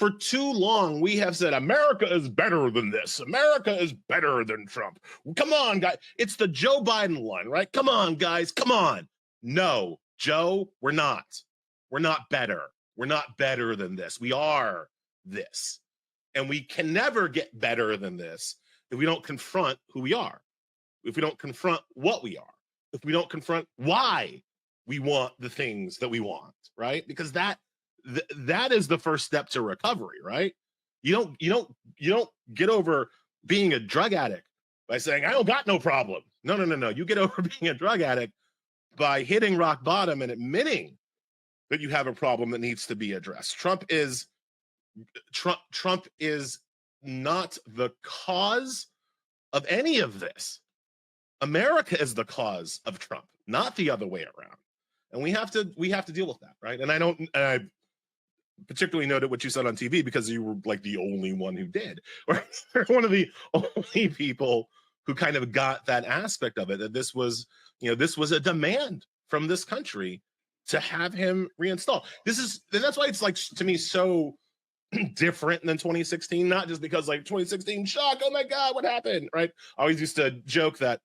For too long, we have said America is better than this. America is better than Trump. Come on, guys. It's the Joe Biden line, right? Come on, guys. Come on. No, Joe, we're not. We're not better. We're not better than this. We are this. And we can never get better than this if we don't confront who we are, if we don't confront what we are, if we don't confront why we want the things that we want, right? Because that is the first step to recovery, right? You don't get over being a drug addict by saying, I don't got no problem. No. You get over being a drug addict by hitting rock bottom and admitting that you have a problem that needs to be addressed. Trump is not the cause of any of this. America is the cause of Trump, not the other way around. And we have to deal with that, right? And I particularly noted what you said on TV because you were like the only one who did, or one of the only people who kind of got that aspect of it, that this was a demand from this country to have him reinstalled. That's why it's like, to me, so different than 2016, not just because like 2016 shock, oh my God, what happened, right? I always used to joke that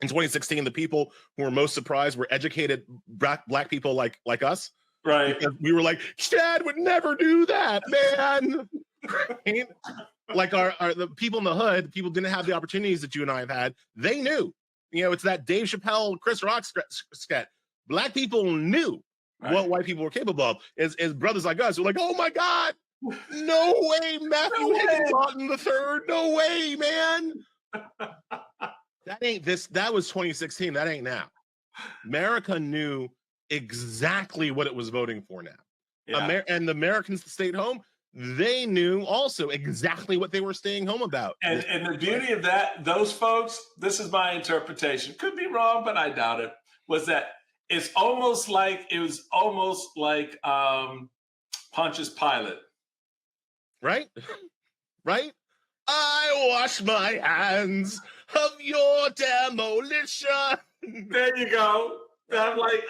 in 2016, the people who were most surprised were educated black people like us. Right. Because we were like, Chad would never do that, man. Right? Like the people in the hood, people didn't have the opportunities that you and I have had. They knew. It's that Dave Chappelle, Chris Rock sketch. Black people knew what white people were capable of. As brothers like us were like, oh my God, no way, Matthew Higginbotham III. No way, man. That was 2016. That ain't now. America knew exactly what it was voting for now. Yeah. And the Americans that stayed home, they knew also exactly what they were staying home about. And the beauty of that, those folks, this is my interpretation, could be wrong, but I doubt it, was that it was almost like Pontius Pilate. Right? Right? I wash my hands of your demolition. There you go. I'm like,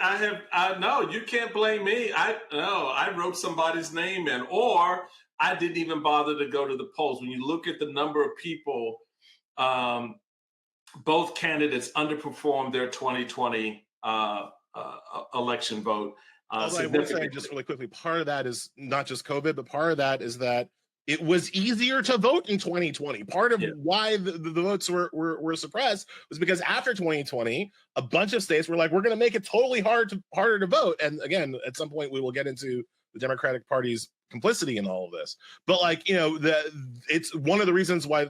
no, you can't blame me. I wrote somebody's name in, or I didn't even bother to go to the polls. When you look at the number of people, both candidates underperformed their 2020 election vote. I will say just really quickly, part of that is not just COVID, but part of that is that it was easier to vote in 2020. Part of why the votes were suppressed was because after 2020, a bunch of states were like, we're going to make it totally harder to vote. And again, at some point, we will get into the Democratic Party's complicity in all of this. But it's one of the reasons why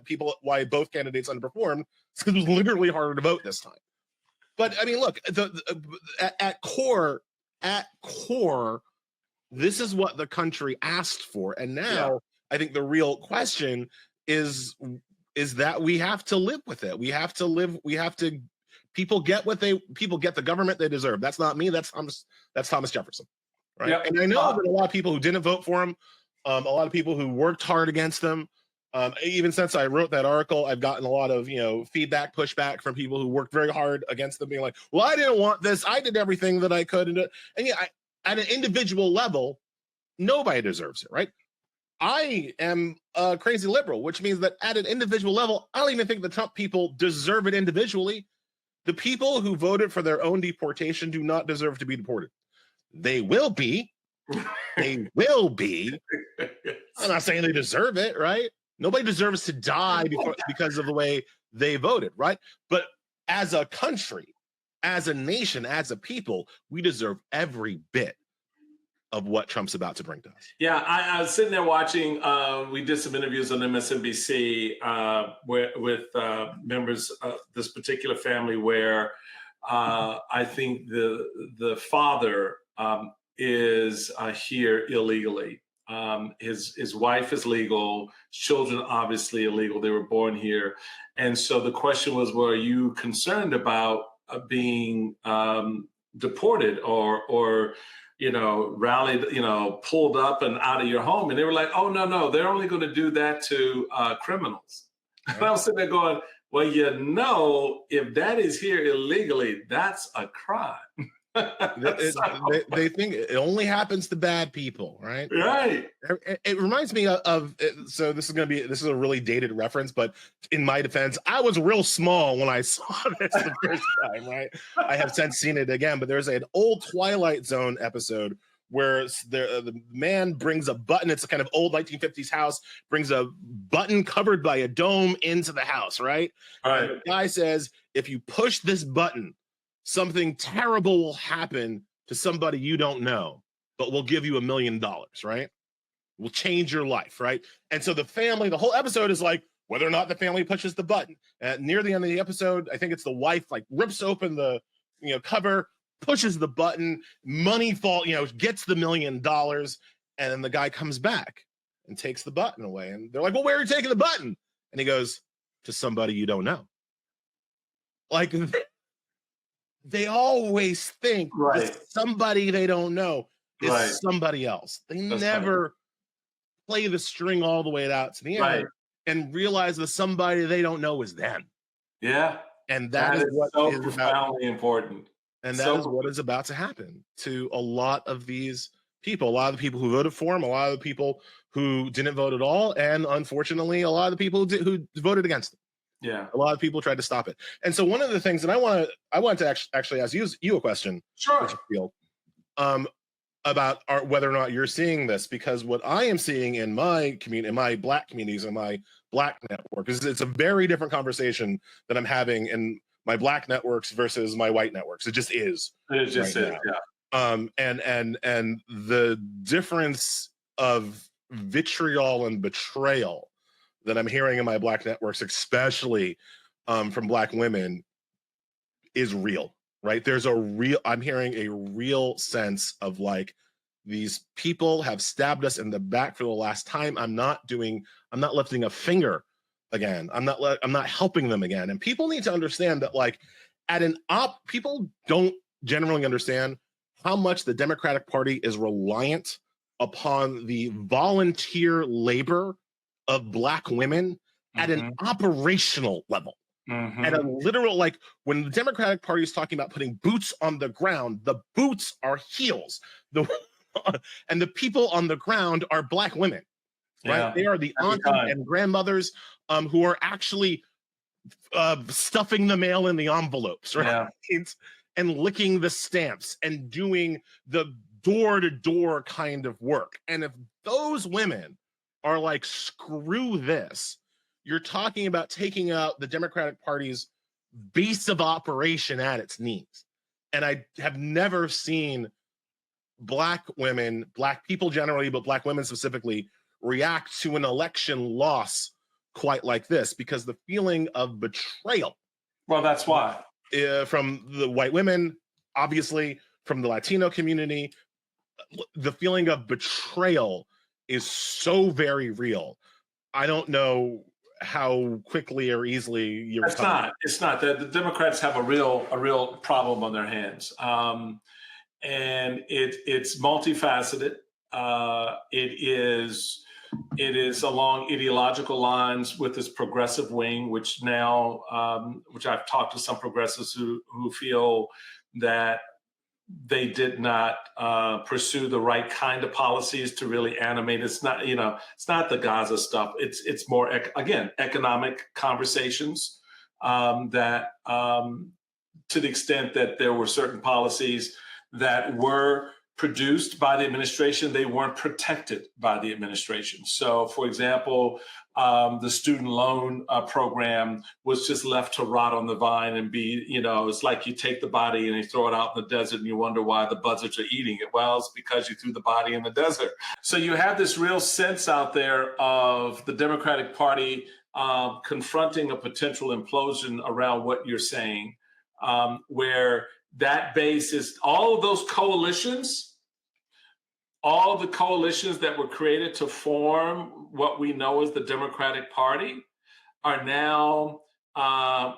both candidates underperformed, is because it was literally harder to vote this time. But I mean, look, at core, this is what the country asked for, and now. I think the real question is that we have to live with it. People get the government they deserve. That's not me. That's Thomas Jefferson. Right. Yep. And I know that a lot of people who didn't vote for him, a lot of people who worked hard against them, even since I wrote that article, I've gotten a lot of, feedback, pushback from people who worked very hard against them, being like, well, I didn't want this. I did everything that I could. And at an individual level, nobody deserves it. Right. I am a crazy liberal, which means that at an individual level, I don't even think the Trump people deserve it individually. The people who voted for their own deportation do not deserve to be deported. They will be. They will be. I'm not saying they deserve it, right? Nobody deserves to die because of the way they voted, right? But as a country, as a nation, as a people, we deserve every bit of what Trump's about to bring to us. Yeah, I was sitting there watching. We did some interviews on MSNBC with members of this particular family, where I think the father is here illegally. His wife is legal. Children obviously illegal. They were born here, and so the question was, well, are you concerned about being deported or rallied, pulled up and out of your home? And they were like, oh, no, they're only going to do that to criminals. Right. And I was sitting there going, well, if that is here illegally, that's a crime. They think it only happens to bad people, right? Right. It reminds me of so this is a really dated reference, but in my defense, I was real small when I saw this the first time, right? I have since seen it again, but there's an old Twilight Zone episode where the man brings a button. It's a kind of old 1950s house, brings a button covered by a dome into the house, right? Right. And the guy says, if you push this button, something terrible will happen to somebody you don't know, but we'll give you $1 million, right? We'll change your life, right? And so the whole episode is like whether or not the family pushes the button. Near the end of the episode, I think it's the wife like rips open the cover, pushes the button, money gets the $1 million, and then the guy comes back and takes the button away. And they're like, well, where are you taking the button? And he goes, to somebody you don't know. Like, they always think somebody they don't know is somebody else. That's never play the string all the way out to the end and realize that somebody they don't know is them. Yeah. And that is what so is profoundly important. And that is what is about to happen to a lot of these people, a lot of the people who voted for him, a lot of the people who didn't vote at all, and unfortunately, a lot of the people who voted against him. Yeah, a lot of people tried to stop it. And so one of the things that I want to actually ask you a question, sure, about whether or not you're seeing this, because what I am seeing in my community, in my Black communities, in my Black network, is it's a very different conversation that I'm having in my Black networks versus my white networks. It just is. It just is, yeah. And the difference of vitriol and betrayal that I'm hearing in my Black networks, especially from Black women, is real, right? I'm hearing a real sense of like, these people have stabbed us in the back for the last time. I'm not lifting a finger again. I'm not helping them again. And people need to understand that, like, people don't generally understand how much the Democratic Party is reliant upon the volunteer labor of Black women at an operational level. At a literal, like, when the Democratic Party is talking about putting boots on the ground, the boots are heels. And the people on the ground are Black women, right? Yeah. They are the aunties and grandmothers who are actually stuffing the mail in the envelopes, right? Yeah. And licking the stamps and doing the door-to-door kind of work. And if those women are like, screw this, you're talking about taking out the Democratic Party's base of operation at its knees. And I have never seen Black women, Black people generally, but Black women specifically, react to an election loss quite like this, because the feeling of betrayal. Well, that's why. From the white women, obviously, from the Latino community, the feeling of betrayal is so very real. I don't know how quickly or easily you're. It's not. The Democrats have a real problem on their hands, and it's multifaceted. It is along ideological lines with this progressive wing, which now, which I've talked to some progressives who feel that they did not pursue the right kind of policies to really animate. It's not, it's not the Gaza stuff. It's more, again, economic conversations that to the extent that there were certain policies that were produced by the administration, they weren't protected by the administration. So, for example, the student loan program was just left to rot on the vine and be, it's like you take the body and you throw it out in the desert and you wonder why the buzzards are eating it. Well, it's because you threw the body in the desert. So you have this real sense out there of the Democratic Party confronting a potential implosion around what you're saying, where that base is all of those coalitions. All the coalitions that were created to form what we know as the Democratic Party are now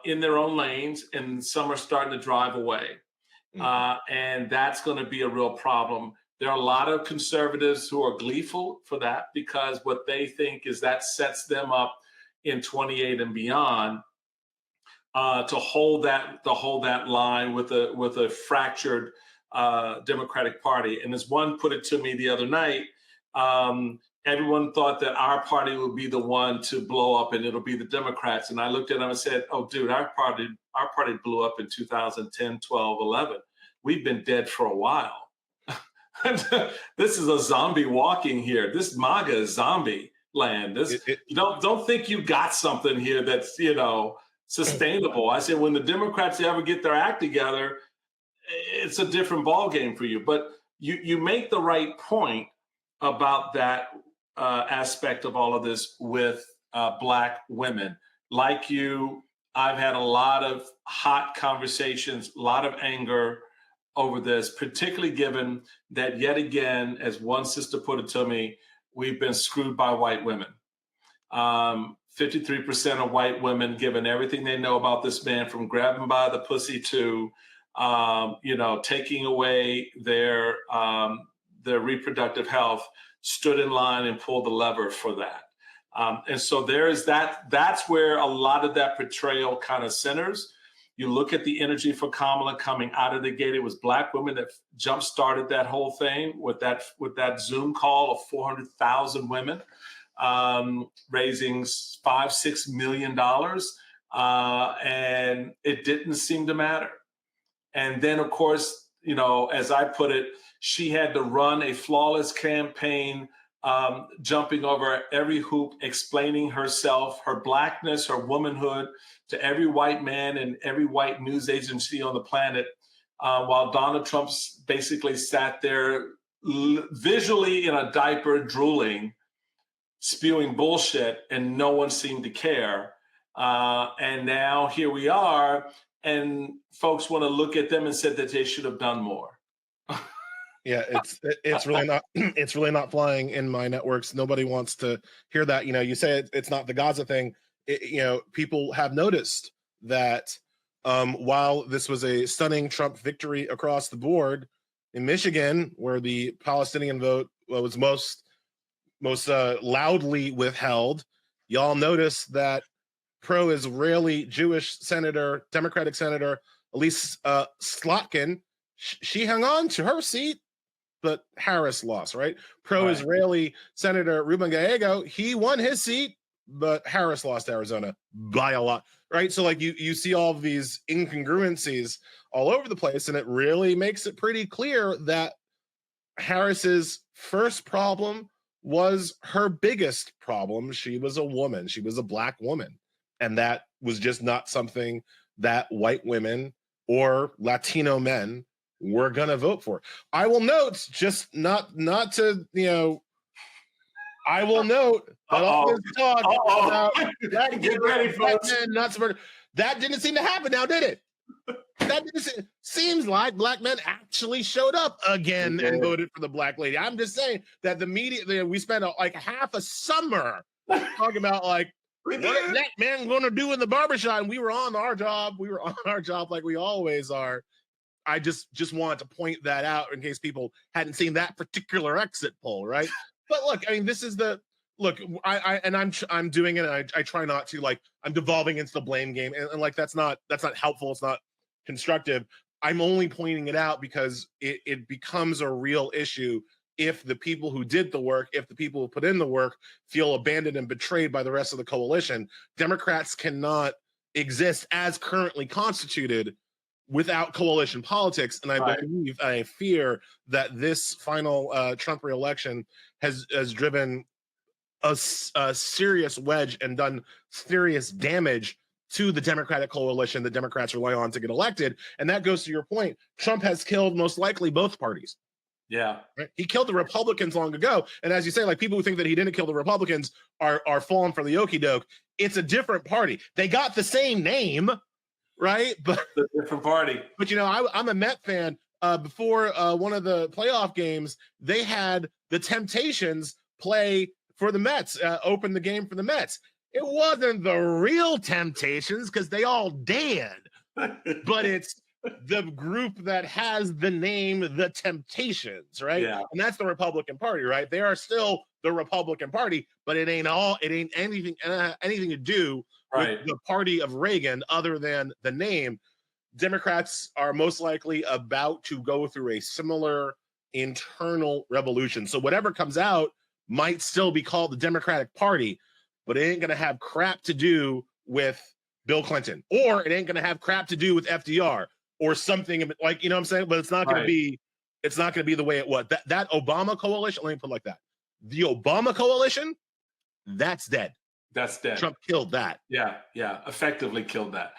in their own lanes, and some are starting to drive away. And that's going to be a real problem. There are a lot of conservatives who are gleeful for that, because what they think is that sets them up in 28 and beyond to hold that line with a fractured Democratic Party. And as one put it to me the other night, everyone thought that our party would be the one to blow up and it'll be the Democrats. And I looked at them and said, oh, dude, our party blew up in 2010, 12, 11. We've been dead for a while. This is a zombie walking here. This MAGA is zombie land. Don't think you got something here that's, sustainable. I said, when the Democrats ever get their act together, it's a different ballgame for you. But you make the right point about that aspect of all of this with Black women. Like you, I've had a lot of hot conversations, a lot of anger over this, particularly given that yet again, as one sister put it to me, we've been screwed by white women. 53% of white women, given everything they know about this man, from grabbing by the pussy to, taking away their reproductive health, stood in line and pulled the lever for that. And so there is that. That's where a lot of that portrayal kind of centers. You look at the energy for Kamala coming out of the gate. It was Black women that jump-started that whole thing with that Zoom call of 400,000 women, raising $5-6 million, and it didn't seem to matter. And then, of course, as I put it, she had to run a flawless campaign, jumping over every hoop, explaining herself, her Blackness, her womanhood, to every white man and every white news agency on the planet, while Donald Trump basically sat there visually in a diaper, drooling, spewing bullshit, and no one seemed to care. And now here we are, and folks want to look at them and said that they should have done more. Yeah, it's really not flying in my networks. Nobody wants to hear that. You say it's not the Gaza thing. People have noticed that while this was a stunning Trump victory across the board in Michigan, where the Palestinian vote was most loudly withheld, y'all noticed that pro-Israeli Jewish Democratic Senator Elise Slotkin, she hung on to her seat, but Harris lost, right? Pro-Israeli Senator Ruben Gallego, he won his seat, but Harris lost Arizona by a lot, right? So you see all of these incongruencies all over the place, and it really makes it pretty clear that Harris's first problem was her biggest problem. She was a woman. She was a Black woman. And that was just not something that white women or Latino men were going to vote for. I will note, just not to, I will note that all this talk about Black Get ready, folks. men not subverted, that didn't seem to happen now, did it? Seems like Black men actually showed up again and voted for the Black lady. I'm just saying that the media, we spent like half a summer talking about what is that man going to do in the barbershop? And we were on our job. We were on our job like we always are. I just wanted to point that out in case people hadn't seen that particular exit poll, right? But look, I mean, this is I'm doing it. And I try not to, I'm devolving into the blame game, and that's not helpful. It's not constructive. I'm only pointing it out because it becomes a real issue if the people who did the work, if the people who put in the work feel abandoned and betrayed by the rest of the coalition. Democrats cannot exist as currently constituted without coalition politics. And I fear that this final Trump re-election has driven a serious wedge and done serious damage to the Democratic coalition that Democrats rely on to get elected. And that goes to your point. Trump has killed most likely both parties. Yeah. Right? He killed the Republicans long ago. And as you say, people who think that he didn't kill the Republicans are falling for the okie doke. It's a different party. They got the same name, right? But it's a different party. But I'm a Met fan. Before one of the playoff games, they had the Temptations play for the Mets, open the game for the Mets. It wasn't the real Temptations because they all dead, but it's the group that has the name the Temptations, right? Yeah. And that's the Republican Party, right? They are still the Republican Party, but it ain't anything to do with the party of Reagan other than the name. Democrats are most likely about to go through a similar internal revolution. So whatever comes out might still be called the Democratic Party, but it ain't going to have crap to do with Bill Clinton, or it ain't going to have crap to do with FDR or something like, you know what I'm saying? But it's not going to be, it's not going to be the way it was. That Obama coalition, let me put it like that. The Obama coalition, that's dead. That's dead. Trump killed that. Yeah, effectively killed that.